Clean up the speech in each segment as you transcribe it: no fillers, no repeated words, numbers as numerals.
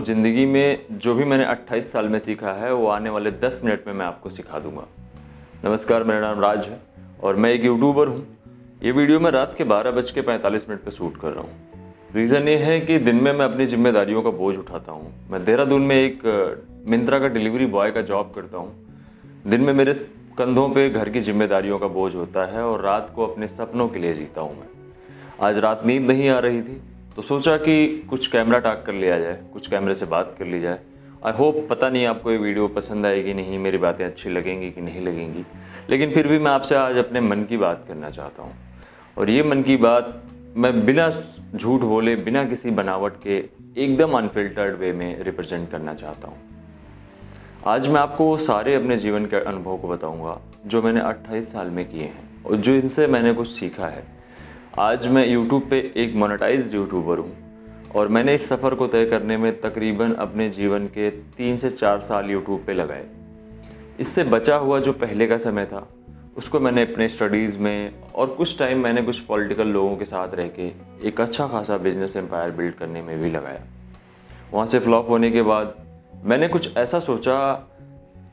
ज़िंदगी में जो भी मैंने 28 साल में सीखा है वो आने वाले 10 मिनट में मैं आपको सिखा दूंगा। नमस्कार, मेरा नाम राज है और मैं एक यूट्यूबर हूँ। ये वीडियो मैं रात के 12:45 पर शूट कर रहा हूँ। रीज़न ये है कि दिन में मैं अपनी जिम्मेदारियों का बोझ उठाता हूँ। मैं देहरादून में एक मिंत्रा का डिलीवरी बॉय का जॉब करता हूँ। दिन में मेरे कंधों पे घर की जिम्मेदारियों का बोझ होता है और रात को अपने सपनों के लिए जीता हूँ मैं। आज रात नींद नहीं आ रही थी तो सोचा कि कुछ कैमरा टॉक कर लिया जाए, कुछ कैमरे से बात कर ली जाए। आई होप, पता नहीं आपको ये वीडियो पसंद आएगी नहीं, मेरी बातें अच्छी लगेंगी कि नहीं लगेंगी, लेकिन फिर भी मैं आपसे आज अपने मन की बात करना चाहता हूँ। और ये मन की बात मैं बिना झूठ बोले, बिना किसी बनावट के, एकदम अनफिल्टर्ड वे में रिप्रेजेंट करना चाहता हूँ। आज मैं आपको वो सारे अपने जीवन के अनुभव को बताऊँगा जो मैंने 28 साल में किए हैं और जो इनसे मैंने कुछ सीखा है। आज मैं YouTube पे एक मोनेटाइज्ड यूट्यूबर हूँ और मैंने इस सफ़र को तय करने में तकरीबन अपने जीवन के 3 से 4 साल YouTube पे लगाए। इससे बचा हुआ जो पहले का समय था उसको मैंने अपने स्टडीज़ में और कुछ टाइम मैंने कुछ पॉलिटिकल लोगों के साथ रह के एक अच्छा खासा बिजनेस एम्पायर बिल्ड करने में भी लगाया। वहाँ से फ्लॉप होने के बाद मैंने कुछ ऐसा सोचा,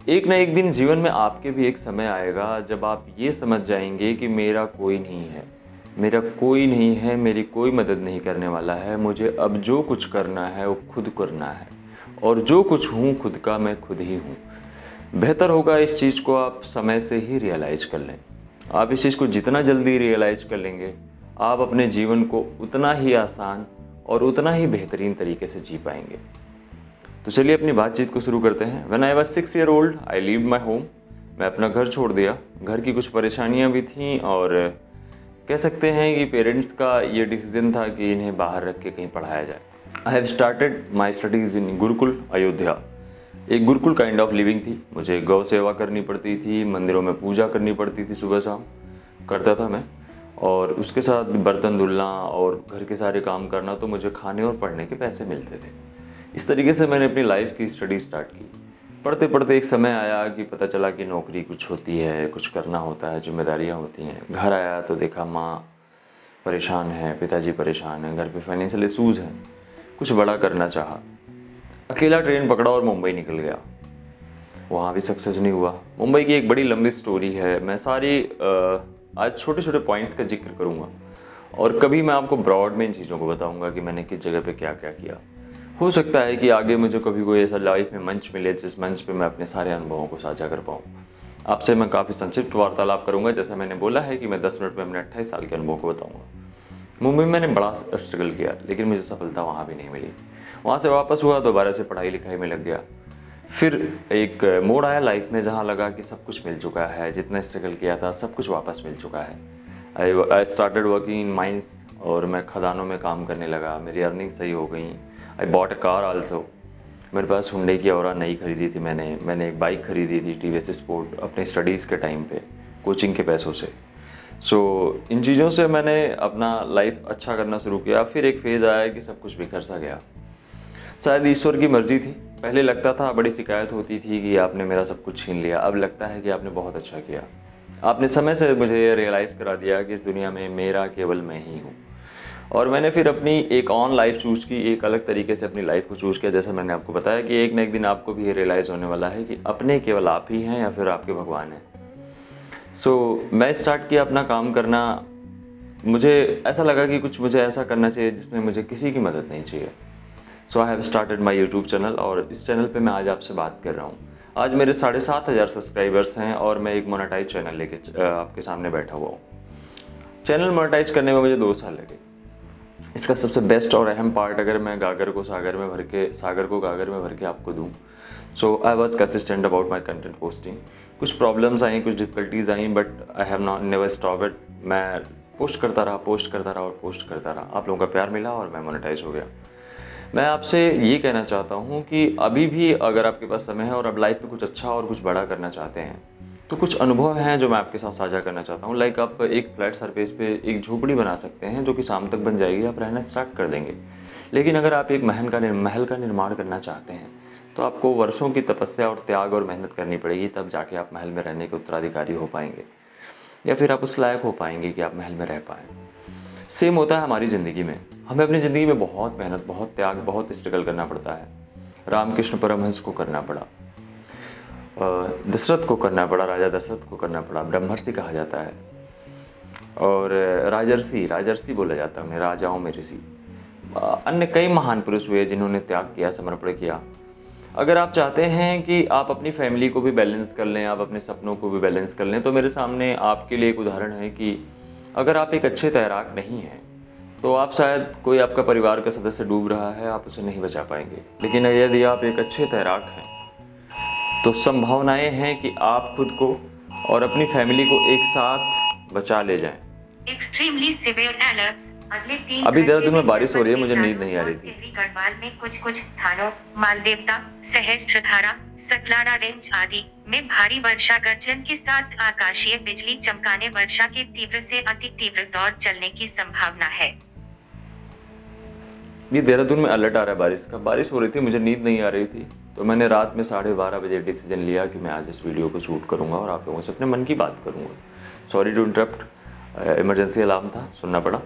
एक ना एक दिन जीवन में आपके भी एक समय आएगा जब आप ये समझ जाएंगे कि मेरा कोई नहीं है, मेरा कोई नहीं है, मेरी कोई मदद नहीं करने वाला है। मुझे अब जो कुछ करना है वो खुद करना है और जो कुछ हूँ खुद का मैं खुद ही हूँ। बेहतर होगा इस चीज़ को आप समय से ही रियलाइज कर लें। आप इस चीज़ को जितना जल्दी रियलाइज कर लेंगे, आप अपने जीवन को उतना ही आसान और उतना ही बेहतरीन तरीके से जी पाएंगे। तो चलिए अपनी बातचीत को शुरू करते हैं। When I was 6 year old I leave my home. मैं अपना घर छोड़ दिया। घर की कुछ परेशानियाँ भी थीं और कह सकते हैं कि पेरेंट्स का ये डिसीजन था कि इन्हें बाहर रख के कहीं पढ़ाया जाए। I have started my studies इन गुरुकुल अयोध्या। एक गुरुकुल काइंड ऑफ लिविंग थी। मुझे गौ सेवा करनी पड़ती थी, मंदिरों में पूजा करनी पड़ती थी, सुबह शाम करता था मैं, और उसके साथ बर्तन धुलना और घर के सारे काम करना, तो मुझे खाने और पढ़ने के पैसे मिलते थे। इस तरीके से मैंने अपनी लाइफ की स्टडी स्टार्ट की। पढ़ते पढ़ते एक समय आया कि पता चला कि नौकरी कुछ होती है, कुछ करना होता है, जिम्मेदारियां होती हैं। घर आया तो देखा माँ परेशान है, पिताजी परेशान हैं, घर पे फाइनेंशियल इशूज़ हैं। कुछ बड़ा करना चाहा, अकेला ट्रेन पकड़ा और मुंबई निकल गया। वहाँ भी सक्सेस नहीं हुआ। मुंबई की एक बड़ी लंबी स्टोरी है, मैं सारी आज छोटे छोटे पॉइंट्स का जिक्र करूँगा और कभी मैं आपको ब्रॉड में इन चीज़ों को बताऊँगा कि मैंने किस जगह पे क्या क्या किया। हो सकता है कि आगे मुझे कभी कोई ऐसा लाइफ में मंच मिले जिस मंच पे मैं अपने सारे अनुभवों को साझा कर पाऊँ। आपसे मैं काफ़ी संक्षिप्त वार्तालाप करूँगा। जैसा मैंने बोला है कि मैं 10 मिनट में अपने 28 साल के अनुभव को बताऊँगा। मुंबई में मैंने बड़ा स्ट्रगल किया लेकिन मुझे सफलता वहाँ भी नहीं मिली। वहाँ से वापस हुआ, दोबारा से पढ़ाई लिखाई में लग गया। फिर एक मोड़ आया लाइफ में जहाँ लगा कि सब कुछ मिल चुका है, जितना स्ट्रगल किया था सब कुछ वापस मिल चुका है। I started working in mines और मैं खदानों में काम करने लगा। मेरी अर्निंग सही हो गई। I bought a car also. मेरे पास हुंडई की औरा नई खरीदी थी। मैंने एक बाइक खरीदी थी टीवीएस स्पोर्ट अपने स्टडीज़ के टाइम पे, कोचिंग के पैसों से। इन चीज़ों से मैंने अपना लाइफ अच्छा करना शुरू किया। फिर एक फेज़ आया कि सब कुछ बिखर सा गया। शायद ईश्वर की मर्जी थी। पहले लगता था, बड़ी शिकायत होती थी कि आपने मेरा सब कुछ छीन लिया। अब लगता है कि आपने बहुत अच्छा किया। आपने समय से मुझे ये रियलाइज़ करा दिया कि इस दुनिया में मेरा केवल मैं ही हूँ। और मैंने फिर अपनी एक ऑन लाइफ चूज़ की, एक अलग तरीके से अपनी लाइफ को चूज़ किया। जैसा मैंने आपको बताया कि एक ना एक दिन आपको भी ये रियलाइज़ होने वाला है कि अपने केवल आप ही हैं या फिर आपके भगवान हैं। मैं स्टार्ट किया अपना काम करना। मुझे ऐसा लगा कि कुछ मुझे ऐसा करना चाहिए जिसमें मुझे किसी की मदद नहीं चाहिए। I have started my YouTube channel और इस चैनल पे मैं आज आपसे बात कर रहा हूँ। आज मेरे 7,500 सब्सक्राइबर्स हैं और मैं एक मोनेटाइज चैनल लेके आपके सामने बैठा हुआ हूँ। चैनल मोनेटाइज करने में मुझे 2 साल लगे। इसका सबसे बेस्ट और अहम पार्ट, अगर मैं सागर को गागर में भर के आपको दूँ, I was consistent about my content posting. कुछ प्रॉब्लम्स आई, कुछ difficulties I, but I have not never stop it. मैं पोस्ट करता रहा। आप लोगों का प्यार मिला और मैं मोनेटाइज हो गया। मैं आपसे ये कहना चाहता हूँ कि अभी भी अगर आपके पास समय है और आप लाइफ में कुछ अच्छा और कुछ बड़ा करना चाहते हैं, तो कुछ अनुभव हैं जो मैं आपके साथ साझा करना चाहता हूँ। लाइक आप एक फ्लैट सरफेस पे एक झोपड़ी बना सकते हैं जो कि शाम तक बन जाएगी, आप रहना स्टार्ट कर देंगे। लेकिन अगर आप एक महल का निर्माण करना चाहते हैं तो आपको वर्षों की तपस्या और त्याग और मेहनत करनी पड़ेगी, तब जाके आप महल में रहने के उत्तराधिकारी हो पाएंगे या फिर आप उस लायक हो पाएंगे कि आप महल में रह पाएँ। सेम होता है हमारी ज़िंदगी में। हमें अपनी ज़िंदगी में बहुत मेहनत, बहुत त्याग, बहुत स्ट्रगल करना पड़ता है। रामकृष्ण परमहंस को करना पड़ा, दशरथ को करना पड़ा, राजा दशरथ को करना पड़ा, ब्रह्मर्षि कहा जाता है, और राजर्षि बोला जाता है उन्हें, राजाओं में ऋषि। अन्य कई महान पुरुष हुए जिन्होंने त्याग किया, समर्पण किया। अगर आप चाहते हैं कि आप अपनी फैमिली को भी बैलेंस कर लें, आप अपने सपनों को भी बैलेंस कर लें, तो मेरे सामने आपके लिए एक उदाहरण है कि अगर आप एक अच्छे तैराक नहीं हैं तो आप शायद, कोई आपका परिवार का सदस्य डूब रहा है, आप उसे नहीं बचा पाएंगे। लेकिन यदि आप एक अच्छे तैराक हैं तो संभावनाएं हैं कि आप खुद को और अपनी फैमिली को एक साथ बचा ले जाएं। Extremely severe alerts। अगले 3 अभी घंटे देहरादून में के बारिश हो रही है, दौरान मुझे नींद नहीं आ रही थी। टिहरी गढ़वाल में कुछ स्थानों, मालदेवता, सहस्त्रधारा, सतलारा रेंज आदि में भारी वर्षा गर्जन के साथ आकाशीय बिजली चमकाने, वर्षा के तीव्र से अति तीव्र दौर चलने की संभावना है। ये देहरादून में अलर्ट आ रहा है बारिश का। बारिश हो रही थी, मुझे नींद नहीं आ रही थी, तो मैंने रात में 12:30 बजे डिसीजन लिया कि मैं आज इस वीडियो को शूट करूंगा और आप लोगों से अपने मन की बात करूंगा। Sorry to interrupt, emergency alarm था, सुनना पड़ा।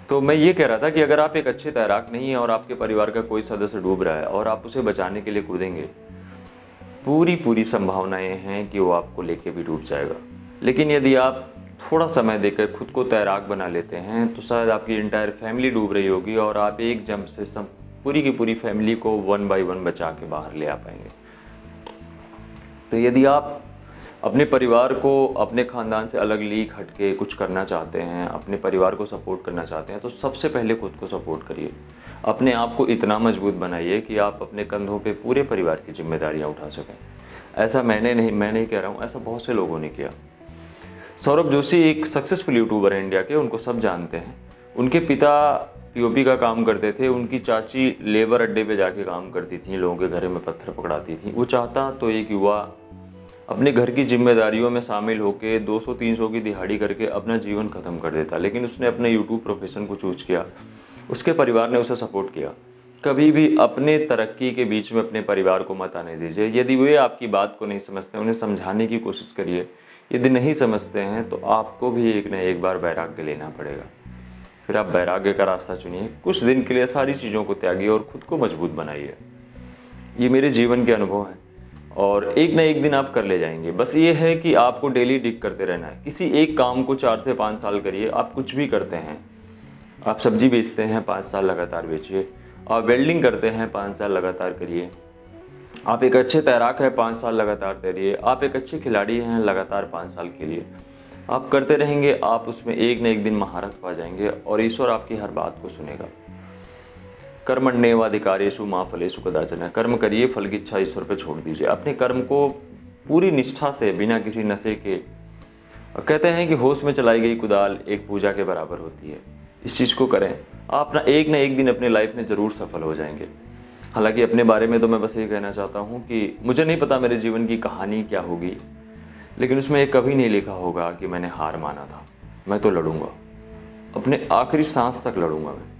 तो मैं ये कह रहा था कि अगर आप एक अच्छे तैराक नहीं हैं और आपके परिवार का कोई सदस्य डूब रहा है और आप उसे बचाने के लिए कूदेंगे, पूरी संभावनाएं हैं कि वो आपको लेके भी डूब जाएगा। लेकिन यदि आप थोड़ा समय देकर खुद को तैराक बना लेते हैं तो शायद आपकी इंटायर फैमिली डूब रही होगी और आप एक जंप से पूरी की पूरी फैमिली को 1 बाय 1 बचा के बाहर ले आ पाएंगे। तो यदि आप अपने परिवार को, अपने ख़ानदान से अलग लीक हट के कुछ करना चाहते हैं, अपने परिवार को सपोर्ट करना चाहते हैं, तो सबसे पहले खुद को सपोर्ट करिए। अपने आप को इतना मजबूत बनाइए कि आप अपने कंधों पे पूरे परिवार की जिम्मेदारियां उठा सकें। ऐसा मैं नहीं कह रहा हूँ, ऐसा बहुत से लोगों ने किया। सौरभ जोशी एक सक्सेसफुल यूट्यूबर हैं इंडिया के, उनको सब जानते हैं। उनके पिता पीओपी का काम करते थे, उनकी चाची लेबर अड्डे पे जाके काम करती थी, लोगों के घरों में पत्थर पकड़ाती थी। वो चाहता तो एक युवा अपने घर की जिम्मेदारियों में शामिल होकर 200-300 की दिहाड़ी करके अपना जीवन ख़त्म कर देता, लेकिन उसने अपने यूट्यूब प्रोफेशन को चूज किया। उसके परिवार ने उसे सपोर्ट किया। कभी भी अपने तरक्की के बीच में अपने परिवार को मत आने दीजिए। यदि वे आपकी बात को नहीं समझते, उन्हें समझाने की कोशिश करिए। यदि नहीं समझते हैं तो आपको भी एक न एक बार वैराग्य लेना पड़ेगा। फिर आप वैराग्य का रास्ता चुनिए, कुछ दिन के लिए सारी चीज़ों को त्यागिए और खुद को मजबूत बनाइए। ये मेरे जीवन के अनुभव हैं और एक न एक दिन आप कर ले जाएंगे। बस ये है कि आपको डेली डिग करते रहना है। किसी एक काम को 4 से 5 साल करिए। आप कुछ भी करते हैं, आप सब्जी बेचते हैं, 5 साल लगातार बेचिए। आप वेल्डिंग करते हैं, 5 साल लगातार करिए। आप एक अच्छे तैराक हैं, 5 साल लगातार तैरिए। आप एक अच्छे खिलाड़ी हैं, लगातार 5 साल के लिए आप करते रहेंगे। आप उसमें एक न एक दिन महारत पा जाएंगे और ईश्वर आपकी हर बात को सुनेगा। कर्मण्येवाधिकारेषु मा फलेषु कदाचन। कर्म करिए, फल की इच्छा ईश्वर पे छोड़ दीजिए। अपने कर्म को पूरी निष्ठा से, बिना किसी नशे के। कहते हैं कि होश में चलाई गई कुदाल एक पूजा के बराबर होती है। इस चीज़ को करें, आप ना एक दिन अपने लाइफ में ज़रूर सफल हो जाएंगे। हालांकि अपने बारे में तो मैं बस ये कहना चाहता हूँ कि मुझे नहीं पता मेरे जीवन की कहानी क्या होगी, लेकिन उसमें ये कभी नहीं लिखा होगा कि मैंने हार माना था। मैं तो लड़ूंगा, अपने आखिरी सांस तक लड़ूंगा मैं।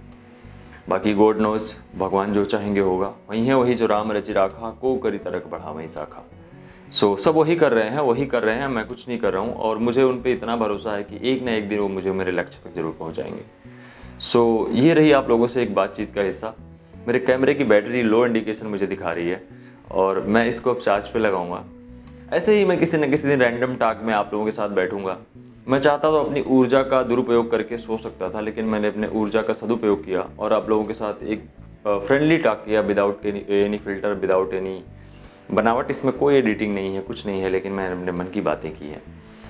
बाकी गॉड नोज, भगवान जो चाहेंगे होगा। वही है वही जो राम रचि राखा, को करी तरक बढ़ा वही शाखा। सब वही कर रहे हैं, मैं कुछ नहीं कर रहा हूँ और मुझे उन पर इतना भरोसा है कि एक ना एक दिन वो मुझे मेरे लक्ष्य तक जरूर पहुँचाएंगे। ये रही आप लोगों से एक बातचीत का हिस्सा। मेरे कैमरे की बैटरी लो इंडिकेशन मुझे दिखा रही है और मैं इसको अब चार्ज पे लगाऊंगा। ऐसे ही मैं किसी न किसी दिन रैंडम टॉक में आप लोगों के साथ बैठूंगा। मैं चाहता तो अपनी ऊर्जा का दुरुपयोग करके सो सकता था, लेकिन मैंने अपने ऊर्जा का सदुपयोग किया और आप लोगों के साथ एक फ्रेंडली टॉक किया, without any filter, without any बनावट। इसमें कोई एडिटिंग नहीं है, कुछ नहीं है, लेकिन मैंने अपने मन की बातें की हैं।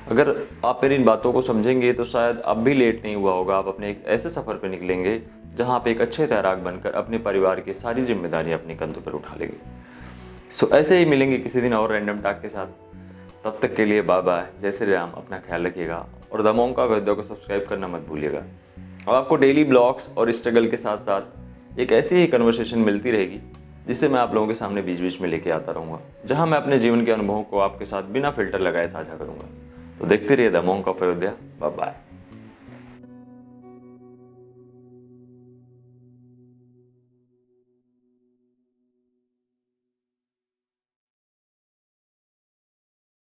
अगर आप मेरी इन बातों को समझेंगे तो शायद अब भी लेट नहीं हुआ होगा। आप अपने एक ऐसे सफ़र पर निकलेंगे जहाँ आप एक अच्छे तैराक बनकर अपने परिवार की सारी जिम्मेदारियाँ अपने कंधों पर उठा लेंगे। ऐसे ही मिलेंगे किसी दिन और रैंडम टॉक के साथ। तब तक के लिए बाय बाय, जय श्री राम। अपना ख्याल रखिएगा और द मोंक ऑफ अयोध्या को सब्सक्राइब करना मत भूलिएगा। और आपको डेली ब्लॉग्स और स्ट्रगल के साथ साथ एक ऐसी ही कन्वर्सेशन मिलती रहेगी जिसे मैं आप लोगों के सामने बीच बीच में लेके आता रहूँगा, जहाँ मैं अपने जीवन के अनुभवों को आपके साथ बिना फिल्टर लगाए साझा करूँगा। तो देखते रहिए the monk of Ayodhya. Bye bye.